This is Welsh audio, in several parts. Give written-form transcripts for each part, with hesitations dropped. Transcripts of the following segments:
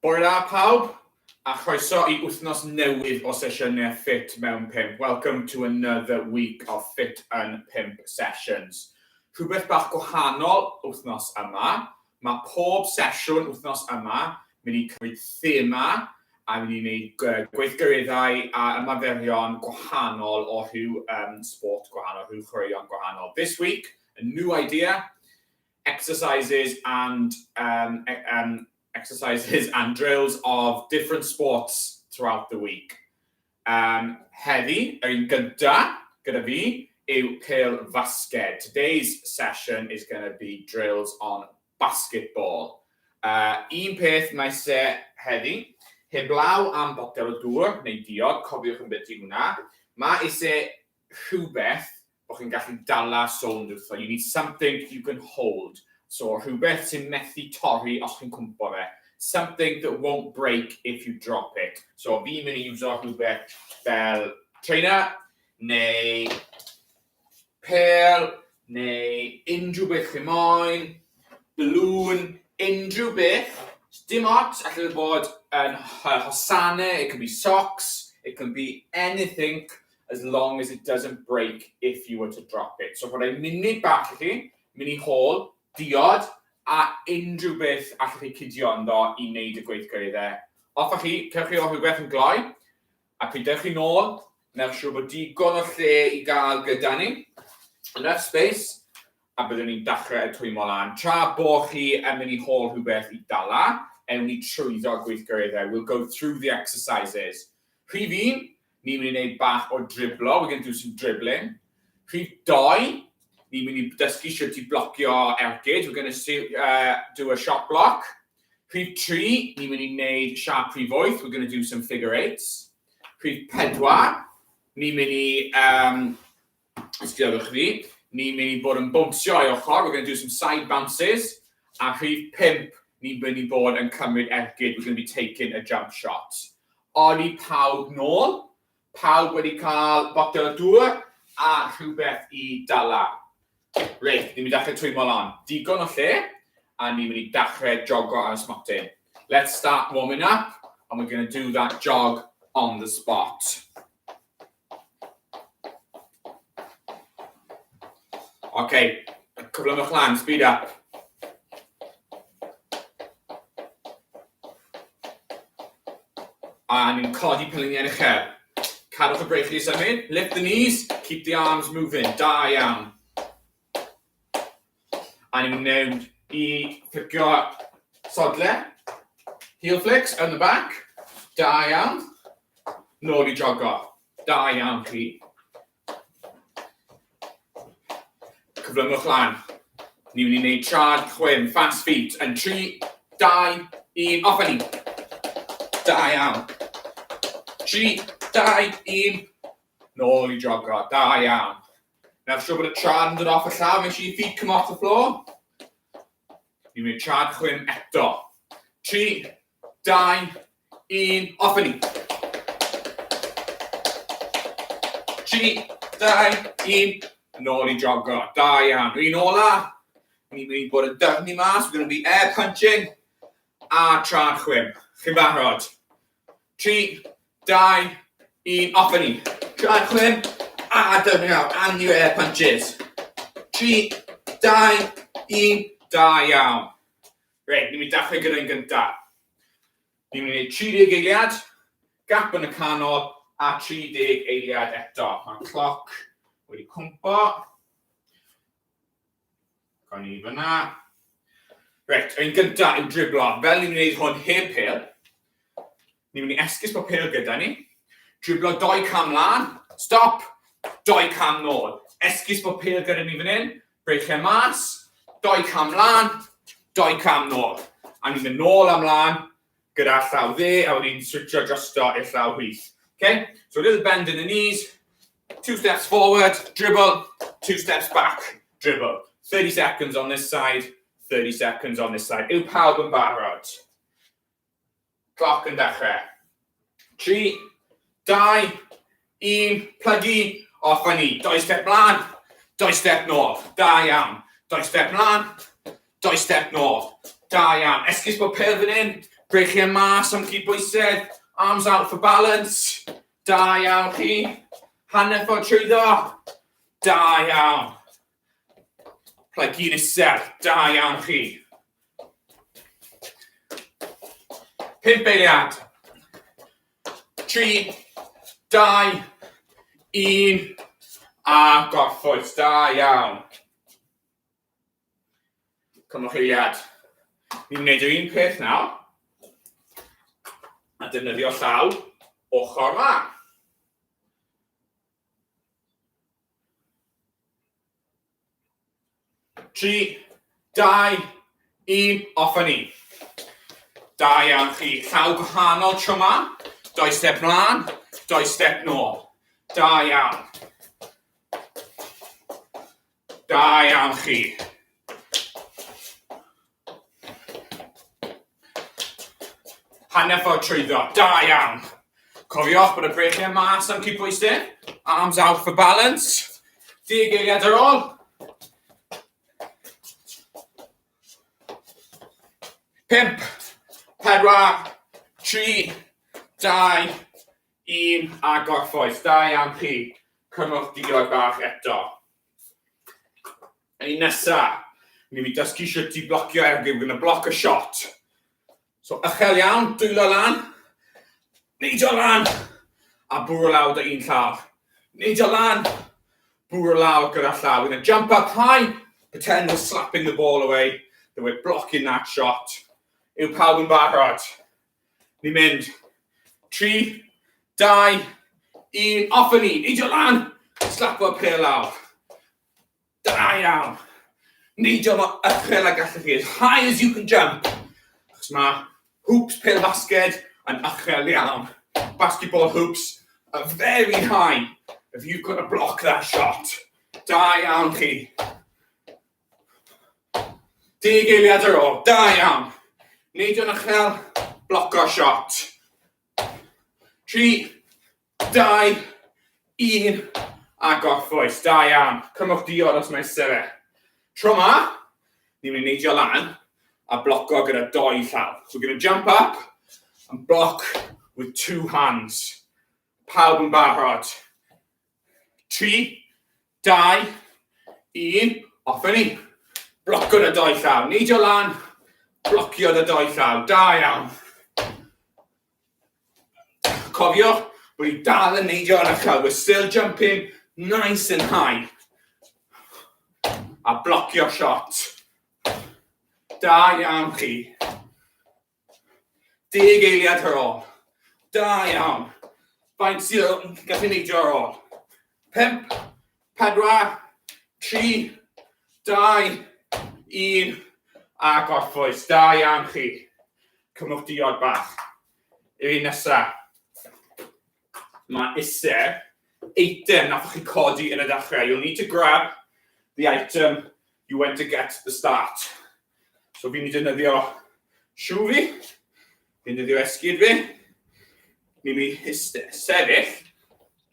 Bore da pawb, a chroeso I wythnos newydd o sesiynau Ffit mewn 5. Welcome to another week of Ffit and 5 sessions. Rhywbeth bach gwahanol wythnos yma. Mae pob sesiwn wythnos yma mynd I cymryd thema a mynd I wneud gweithgareddau a ymarferion gwahanol o rhyw sport gwahanol, rhyw chwaraeon gwahanol. This week, a new idea, exercises and drills of different sports throughout the week. Heddi, yr un gyda fi, yw pêl Fasged. Today's session is going to be drills on basketball. Un peth mae se heddi, heblaw am botel o dŵr, neu diod, cofiwch yn beth I hwnna, mae eisiau rhywbeth bod chi'n gallu dala sôn wrtho. You need something you can hold. So rhywbeth sy'n methu torri os chi'n cwmpo fe. Something that won't break if you drop it. So fi'n mynd I iwso rhywbeth fel trainer, neu pêl, neu unrhyw beth chi moyn, balloon, unrhyw beth. Dim ots, allai bod yn hosanau, it can be socks, it can be anything as long as it doesn't break if you were to drop it. So rwy'n munud bach I chi, mynd I hôl, diod, a unrhyw beth allwch chi cydio ynddo I wneud y gweithgareddau. Offa chi, cewch chi o rhywbeth yn gloi, a prydewch chi nôl, newch siŵr bod digon o lle I gael gyda ni, enough space, a byddwn ni'n dechrau y twymo lan. Tra bod chi yn mynd I hôl rhywbeth I dala, ewn ni trwyddo gweithgareddau. We'll go through the exercises. Rhif 1, ni'n mynd I wneud bach o driblo, we're going to do some dribbling. Rhif 2, ni'n mynd I dysgu sut I blocio ergyd. We're going to do a shot block. Rhif 3, ni'n mynd I wneud siap rhif 8. We're going to do some figure eights. Rhif 4, ni'n mynd I, ysgrifenwch fi, ni'n mynd I bod yn bwmsio I ochr. We're going to do some side bounces. A rhif 5, ni'n mynd I bod yn cymryd ergyd. We're going to be taking a jump shot. Oli pawb nôl. Pawb wedi cael botel o dŵr a rhywbeth I dala. Reit, ni'n mynd I dechrau twymo lan. Digon o lle, a ni'n mynd I dechrau jogo ar y smotin. Let's start warming up, and we're going to do that jog on the spot. Okay, cyflymwch lan, speed up. A ni'n codi piliau yn eich her. Cadwch y breichau I symud, lift the knees, keep the arms moving, da iawn. A ni'n mynd I flicio sodle, heel flicks on the back, da iawn. Nôl I jogo, da iawn chi. Cyflymwch lan. Ni'n mynd I wneud trad chwyn, fast feet, yn 3, 2, 1, off a ni. Da iawn. 3, 2, 1, nôl I jogo, da iawn. Now, siŵr bod y trad yn dod off y llaw, make sure your feet come off the floor. Ni'n mynd trad chwyn eto. 3, 2, 1, off a ni. 3, 2, 1, nôl I jogo, da iawn. Un ola, ni'n mynd I bod yn dyfnu mas, we're going to be air punching, a trad chwyn. Chi'n barod? 3, 2, 1, off a ni. Trad chwyn, a dyfnu out, and your air punches. 3, 2, 1, da iawn. Reit, ni'n mynd I dechrau gyda'n gyntaf. Ni'n mynd I wneud 30 eiliad, gap yn y canol, a 30 eiliad eto. Mae'r cloc wedi cwmpo. Gawn ni fyna. Reit, ein gyntaf yw driblo. Fel ni'n mynd I wneud hwn heb pêl, ni'n mynd I esgus bod pêl gyda ni. Driblo 2 cam lan, stop, 2 cam nôl. Esgus bod pêl gyda ni fan hyn, breichau mas, 2 cam lan, 2 cam nôl. A ni'n mynd nôl amlan gyda llaw dde, a wedyn switcho drosto i'r llaw hwyth. Okay? So a little bend in the knees, 2 steps forward, dribble, 2 steps back, dribble. 30 seconds on this side, 30 seconds on this side. Yw pawb yn barod. Cloc yn dechrau. 3, 2, 1, plygu, off a ni. 2 step lan, 2 step nôl. Da iawn. 2 step lan, 2 step nôl. Da iawn. Esgus bod pêl fan hyn, Brechiau mas am chi bwysedd. Arms out for balance. Da iawn chi. Hanner ffordd trwyddo. Da iawn. Plygin isel. Da iawn chi. 5 eiliad. 3, 2, 1. A gorffwys. Da iawn. Cymwch eiliad. Ni'n gwneud yr un peth nawr. A defnyddio llaw ochr ma. 3, 2, 1, off a ni. Da iawn chi. Llaw gwahanol tro ma. 2 step mlaen, 2 step nôl. Da iawn. Da iawn chi. Hanner ffordd trwyddo. Da iawn. Cofiwch bod y brechiau mas am cydbwysau. Arms out for balance. 10 eiliad ar ôl. 5, 4, 3, 2, 1, a gorffwys. Da iawn chi. Cymwch diod bach eto. Un nesa, ni'n mynd dysgu sut i blocio ergyd. We're going to block a shot. So, uchel iawn, dwylo lan. Neidio lan. A bwrw law dy un llaw. Neidio lan. Bwrw law gyda llaw. We're going to jump up high. Pretend we're slapping the ball away. That we're blocking that shot. Yw pawb yn barod. Ni'n mynd. 3, 2, 1, off a ni. Neidio lan. Slap o'r pêl lawr. Da iawn. Neidio uchel a gallech chi. As high as you can jump. Achos mae hoops pêl fasged yn uchel iawn. Basketball hoops are very high if you've got to block that shot. Da iawn chi. 10 eiliad ar ôl. Da iawn. Neidio'n uchel, bloco shot. 3, 2, 1, a gorffwys. Da iawn. Cymwch diod os mae'n sefyll. Tro ma, ni'n mynd i neidio lan a bloco gyda 2 llaw. So we're going to jump up and block with 2 hands. Pawb yn barod. 3, 2, 1, off a ni. Bloco gyda 2 llaw. Neidio lan. Blocio dy 2 llaw. Da iawn. Cofiwch bod ni dal yn neidio yn uchel. We're still jumping nice and high. A blocio shot. Da iawn chi. 10 eiliad ar ôl. Da iawn. Faint sydd gallu neidio ar ôl. 5, 4, 3, 2, 1. A gorffwys. Da iawn chi. Cymwch diod bach. Yr un nesaf. Mae isau eitem nath chi codi yn y dechrau. You'll need to grab the item you went to get at the start. So fi'n mynd i defnyddio siw fi. Fi'n defnyddio esgyd fi. Ni'n mynd i sefyll.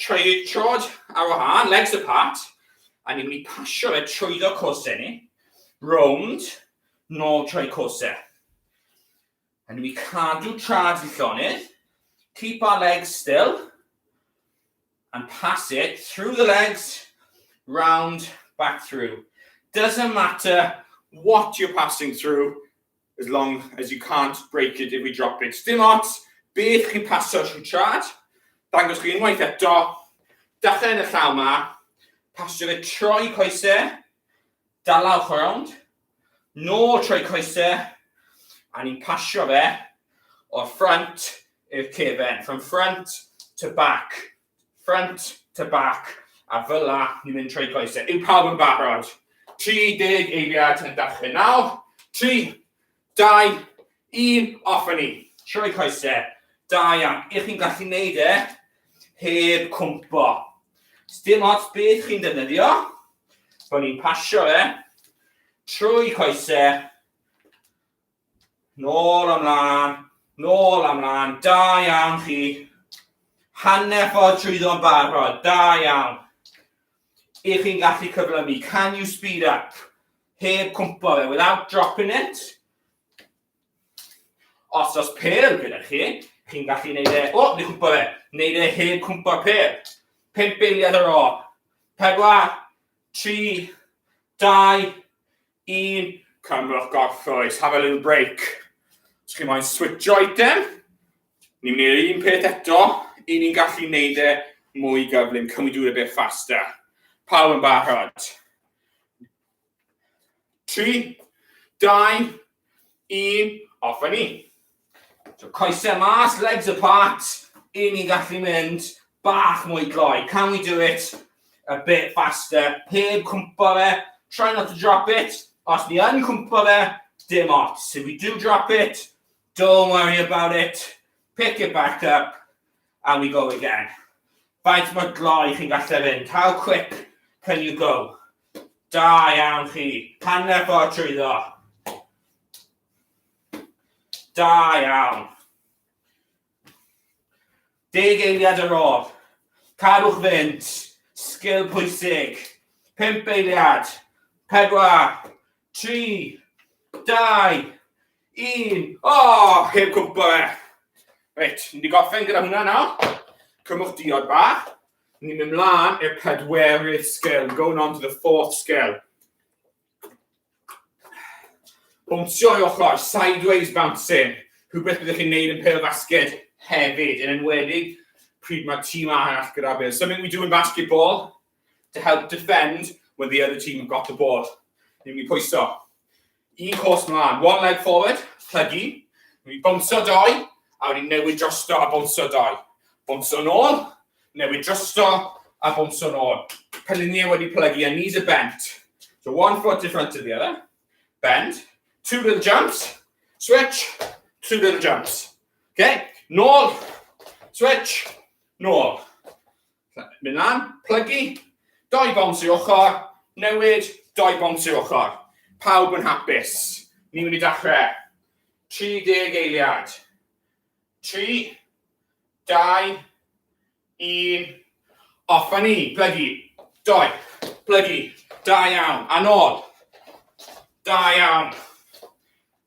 Trod ar wahân, legs apart. A ni'n mynd i pasio fe trwyddo cwsau ni. Round. Nôl trwy cwsau. A ni'n mynd i cadw trad i llonydd. Keep our legs still. And pass it through the legs, round, back through. Doesn't matter what you're passing through, as long as you can't break it if we drop it. Dim ots, beth chi'n pasio trwy trad. Dangos chi unwaith eto. Dechrau yn y llaw ma. Pasio fe troi coesau. Dalaw rownd. Nôl troi coesau. A ni'n pasio fe o'r ffrant i'r cefen. From front to back. Front to back. A fel la, ni'n mynd trwy coesau. Yw pawb yn barod. 30 eiliad yn dechrau nawr. 3, 2, 1, off a ni. Trwy coesau. Da iawn. I chi'n gallu neud e heb cwmpo. Dim ots beth chi'n defnyddio. Bod ni'n pasio fe trwy coesau. Nôl ymlaen. Nôl ymlaen. Da iawn chi. Hanner ffordd trwyddo'n barod. Da iawn. I chi'n gallu cyflymu. Can you speed up? Heb cwmpo fe, without dropping it. Os oes pêl gyda chi, chi'n gallu neud e, o, ni cwmpa fe, neud e heb cwmpa'r pêl. 5 eiliad ar ôl. 4, 3, 2, 1. Cymrwch gorffwys. Have a little break. Os chi'n moyn switcho item, ni'n mynd i'r un peth eto, i ni'n gallu neud e mwy gyflym. Can we do it a bit faster? Pawb yn barod. 3, 2, 1, off a ni. So coesau mas, legs apart, i ni'n gallu mynd bach mwy gloi. Can we do it a bit faster? Heb cwmpa fe, try not to drop it. Os ni yn cwmpa fe, dim ots. If we do drop it, don't worry about it. Pick it back up, and we go again. Faint mor gloi chi'n gallu fynd? How quick can you go? Da iawn chi. Hanner ffordd trwyddo. Da iawn. 10 eiliad ar ôl. Cadwch fynd. Sgil pwysig. 5 eiliad. 4, 3, 2, 1. O, heb cwmpa fe. Reit, ni wedi goffen gyda hwnna nawr. Cymwch diod bach. Ni'n mynd mlaen i'r 4th sgil. Going on to the 4th sgil. Bwnsio i ochr, sideways bouncing. Rhywbeth byddwch chi'n neud yn pêl fasged hefyd, yn enwedig pryd mae'r tîm arall gyda bêl. Something we do in basketball to help defend when the other team have got the ball. Ni'n mynd i pwyso. Un cwrs mlaen, one leg forward, plygu. Ni'n mynd i bwnsio doi, a wedyn newid drosto a bwnsio doi. Bwnsio nôl, newid drosto a bwnsio nôl. Penliniau wedi plygu, and knees are bent. So 1 foot in front of the other. Bend. 2 little jumps. Switch. 2 little jumps. Okay? Nôl. Switch. Nôl. Mynd lan. Plygu. 2 bounce i ochr. Newid. 2 bounce i ochr. Pawb yn hapus. Ni'n mynd i dechrau. 30 eiliad. 3, 2, 1. Off a ni. Plygu. 2. Plygu. Da iawn. A nôl. Da iawn.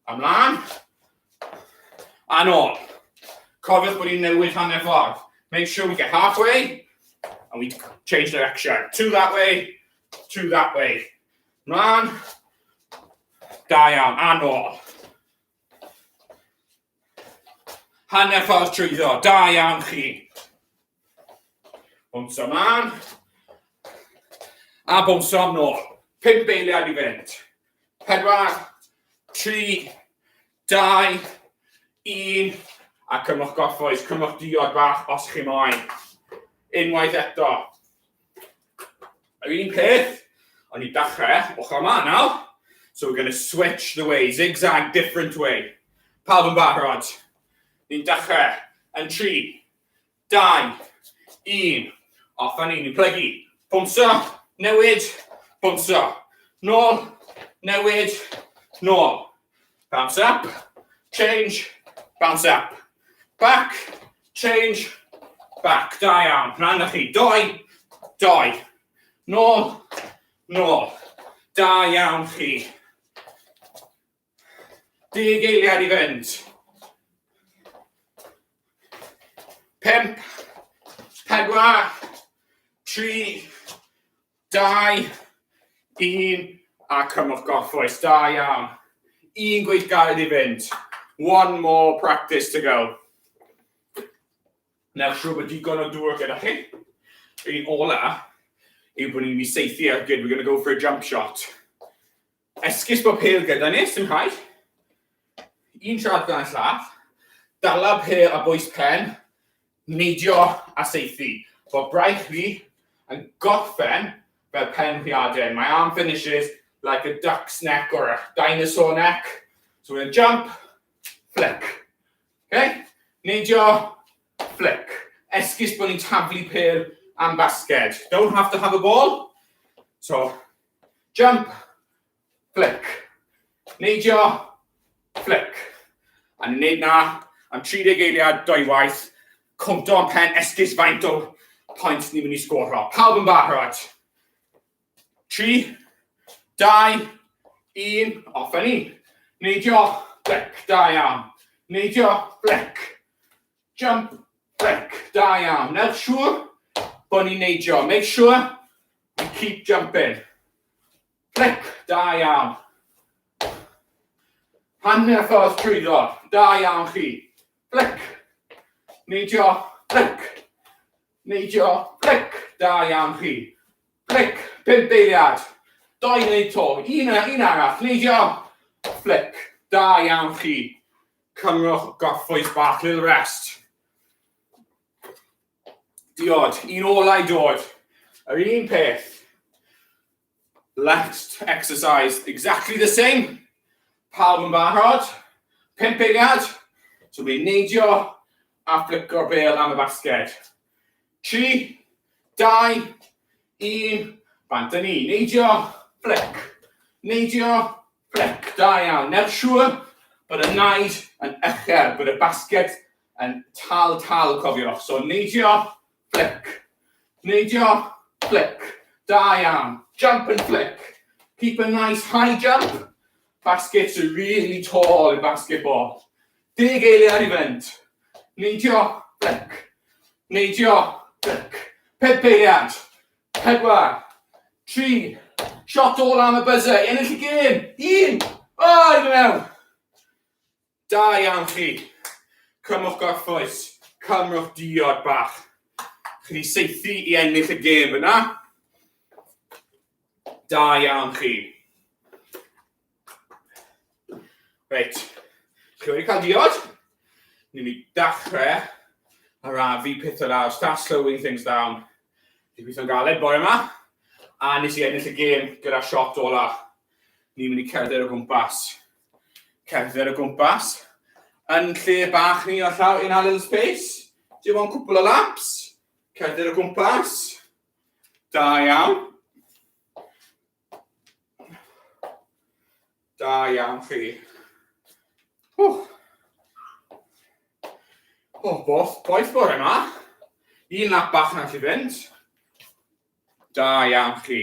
Ymlaen. A nôl. Cofiwch bod ni'n newid hanner ffordd. Make sure we get halfway. And we change direction. 2 that way. 2 that way. Ymlaen. Da iawn. A nôl. Hanner ffordd trwyddo. Da iawn chi. Bwnsio ymlaen. A bwnsio am nôl. 5 eiliad i fynd. 4, 3, 2, 1. A cymwch gorffwys, cymwch diod bach os chi moyn. Unwaith eto. Yr un peth, ond i dechrau, ochr yma nawr. So we're going to switch the way, zigzag, different way. Pawb yn barod. Ni'n dechrau, yn 3, 2, 1. Off a ni'n plygu. Bwnsio, newid, bwnsio. Nôl, newid, nôl. Bounce up, change, bounce up. Back, change, back. Da iawn. Rhan na chi. 2, 2. Nôl, nôl. Da iawn chi. 10 eiliad i fynd. 5, 4, 3, 2, 1. A cymwch gorffwys. Da iawn. 1 gweithgaredd i fynd. 1 more practice to go. Nawr siŵr bod digon o dŵr gyda chi. Un ola yw bod ni'n mynd i saethu ar gyd. We're going to go for a jump shot. Esgus bod pêl gyda ni, sy'n rhaid. Un siarad gan y llall. Dala pêl a bwys pen. Neidio a saethu. Bod braich fi yn goffen fel pen rhiadau. My arm finishes like a duck's neck or a dinosaur neck. So we're going to jump, flick. Okay? Neidio, flick. Esgus bod ni'n taflu pêl am basged. Don't have to have a ball. So, jump, flick. Neidio, flick. A wneud na am 30 eiliad dwywaith. Cwmto am pen, esgus faint o points ni'n mynd i sgoro. Pawb yn barod. 3, 2, 1, off a ni. Neidio, flick, da iawn. Neidio, flick. Jump, flick. Da iawn. Newch siŵr bod ni'n neidio. Make sure we keep jumping. Flick, da iawn. Hanner ffordd trwyddo. Da iawn chi. Flick. Neidio, flick. Neidio, flick. Da iawn chi. Flick. 5 eiliad. 2 wneud to. Un arall. Neidio. Flick. Da iawn chi. Cymrwch goffwys bach. Little rest. Diod. Un olau dod. Yr un peth. Left exercise. Exactly the same. Pawb yn barod. 5 eiliad. So we'n neidio a flicko'r bêl am y basged. 3, 2, 1. Bant ni. Neidio. Flick. Neidio. Flick. Da iawn. Newch siŵr bod y naid yn uchel. Bod y basged yn tal cofiwch. So neidio. Flick. Neidio. Flick. Da iawn. Jump and flick. Keep a nice high jump. Baskets are really tall in basketball. 10 eiliad I fynd. Neidio, flick. Neidio, flick. 5 eiliad. 4, 3. Shot all am y buzzer. Ennill y gêm. 1. O, i mewn. Da iawn chi. Cymwch gorffwys. Cymrwch diod bach. Chi di seithi i ennill y gêm yna. Da iawn chi. Reit, chi wedi cael diod? Ni'n mynd i dechrau arafu pethau lawr, start slowing things down. Ni'n gweithio'n galed bore yma, a nes i ennill y gêm gyda shot ola. Ni'n mynd i cerdded o gwmpas. Cerdded o gwmpas. Yn lle bach ni o llaw in our little space. Dim ond cwpl o laps. Cerdded o gwmpas. Da iawn. Da iawn chi. Boeth bore yma. Un lap bach na chi fynd. Da iawn chi.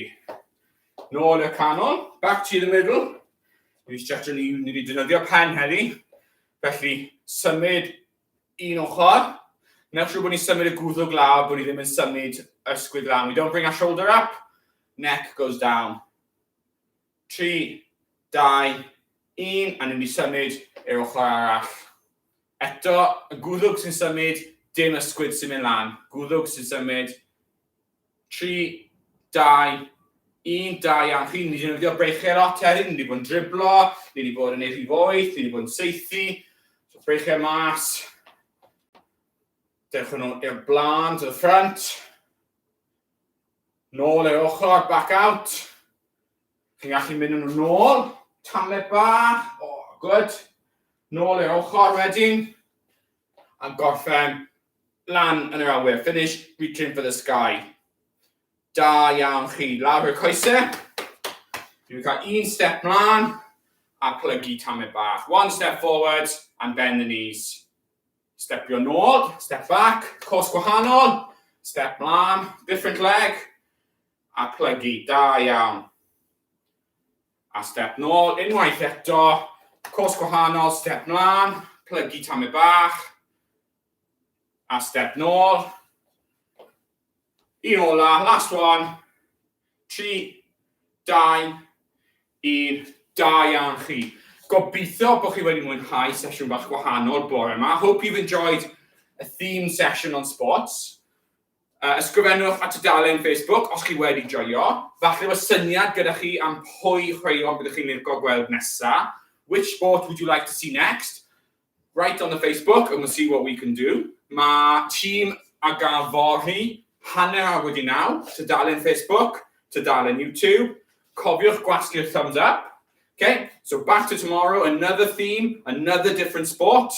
Nôl i'r canol. Back to the middle. Ni wedi defnyddio pen heddi. Felly, symud un ochr. Newch siŵr bod ni'n symud y gwddw glaw, bod ni ddim yn symud ysgwydd lan. We don't bring our shoulder up. Neck goes down. 3, 2, 1. A ni'n mynd i symud i'r ochr arall. Eto, y gwddwg sy'n symud, dim ysgwyd sy'n mynd lan. Gwddwg sy'n symud. 3, 2, 1. Da iawn chi. Ni wedi defnyddio breichau lot heddi. Ni wedi bod yn driblo. Ni wedi bod yn ei rifoeth. Ni wedi bod yn seithi. So breichau mas. Dewch nhw i'r blaen, to the front. Nôl i'r ochr, back out. Chi'n gallu mynd nhw nôl. Tamle bach. Oh, good. Nôl i'r ochr wedyn. A gorffen lan yn yr awyr. Finish reaching for the sky. Da iawn chi. Lawr i'r coesau. Dwi'n cael un step mlaen a plygu tamle bach. 1 step forward and bend the knees. Stepio nôl, step back, cwrs gwahanol, step mlaen, different leg, a plygu, da iawn. A step nôl, unwaith eto, cwrs gwahanol, step mlaen, plygu tamau bach, a step nôl. Un ola, last one, 3, 2, 1, da iawn chi. Gobeithio bod chi wedi mwynhau sesiwn bach gwahanol bore yma. Hope you've enjoyed a theme session on sports. Ysgrifennwch at tudalen Facebook os chi wedi joio. Falle o syniad gyda chi am pwy chwaraeon byddwch chi'n licio gweld nesa. Which sport would you like to see next? Write on the Facebook and we'll see what we can do. Mae tîm a gafori hanner awr wedi 9. Tudalen Facebook, tudalen YouTube. Cofiwch gwasgu'r thumbs up. Okay, so back to tomorrow, another theme, another different sport.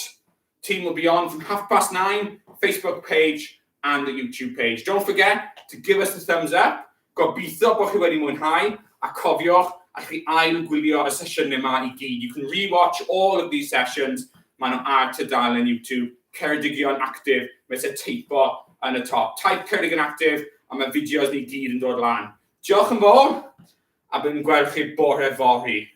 Team will be on from 9:30, Facebook page and the YouTube page. Don't forget to give us the thumbs up. Gobeithio bod chi wedi mwynhau, a cofiwch a chi ail gwylio y sesiwn yma I gyd. You can re-watch all of these sessions. Maen nhw'n ar tudalen YouTube. Ceredigion Active, mae se teipo yn y top. Type Ceredigion Active, a mae fideos ni gyd yn dod lan. Diolch yn fawr, a byddwn gweld chi bore fory.